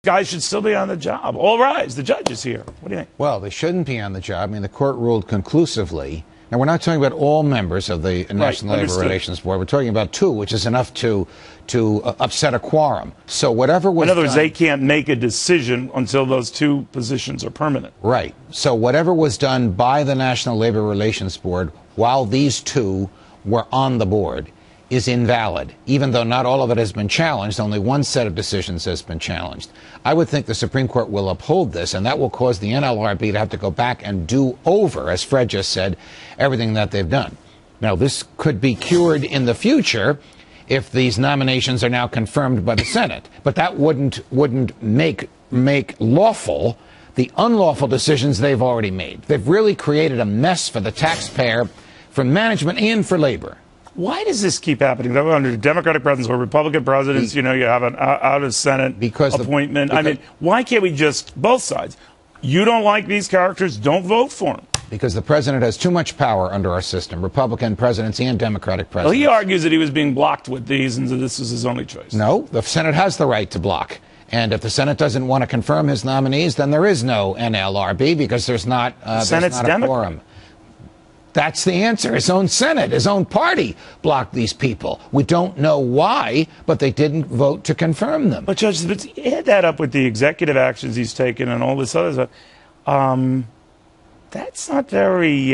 guys should still be on the job. All rise. The judge is here. What do you think? Well, they shouldn't be on the job. I mean, the court ruled conclusively. Now, we're not talking about all members of the National Labor Relations Board. We're talking about 2, which is enough to upset a quorum. So whatever was in other words, done, they can't make a decision until those 2 positions are permanent. Right. So whatever was done by the National Labor Relations Board while these 2 were on the board is invalid, even though not all of it has been challenged. Only one set of decisions has been challenged. I would think the Supreme Court will uphold this, and that will cause the NLRB to have to go back and do over, as Fred just said, everything that they've done. Now, this could be cured in the future if these nominations are now confirmed by the Senate, but that wouldn't make lawful the unlawful decisions they've already made. They've really created a mess for the taxpayer, for management, and for labor. Why does this keep happening? Under Democratic presidents or Republican presidents, you have an out-of-Senate appointment. I mean, why can't we just, both sides, you don't like these characters, don't vote for them? Because the president has too much power under our system, Republican presidents and Democratic presidents. Well, he argues that he was being blocked with these, and so this is his only choice. No, the Senate has the right to block. And if the Senate doesn't want to confirm his nominees, then there is no NLRB because there's not a quorum. That's the answer. His own Senate, his own party blocked these people. We don't know why, but they didn't vote to confirm them. But Judge, add that up with the executive actions he's taken and all this other stuff. That's not very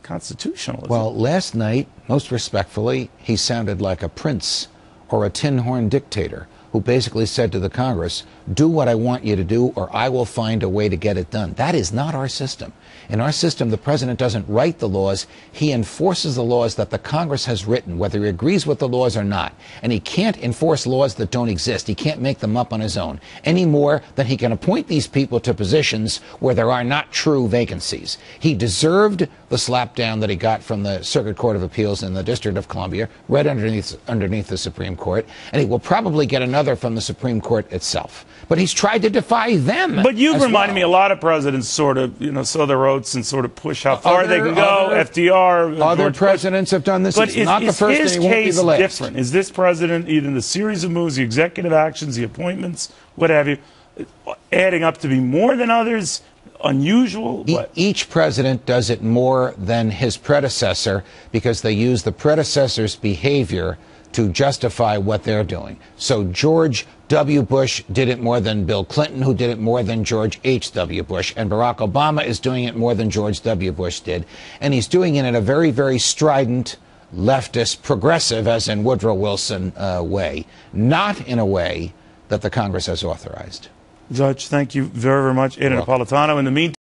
constitutional, is Well, it? last night, most respectfully, he sounded like a prince or a tin-horn dictator who basically said to the Congress, do what I want you to do or I will find a way to get it done. That is not our system. In our system, the president doesn't write the laws. He enforces the laws that the Congress has written, whether he agrees with the laws or not. And he can't enforce laws that don't exist. He can't make them up on his own any more than he can appoint these people to positions where there are not true vacancies. He deserved the slapdown that he got from the Circuit Court of Appeals in the District of Columbia, right underneath the Supreme Court, and he will probably get another from the Supreme Court itself. But he's tried to defy them. But you've reminded me, a lot of presidents sort of, sow their oats and sort of push how far they can go. FDR, other presidents have done this. But it's not the first, and it won't be the last. Different? Is this president, either the series of moves, the executive actions, the appointments, what have you, adding up to be more than others? Unusual? Each president does it more than his predecessor because they use the predecessor's behavior to justify what they're doing. So George W. Bush did it more than Bill Clinton, who did it more than George H.W. Bush. And Barack Obama is doing it more than George W. Bush did. And he's doing it in a very, very strident, leftist, progressive, as in Woodrow Wilson, way. Not in a way that the Congress has authorized. Judge, thank you very, very much. Napolitano. In the meantime,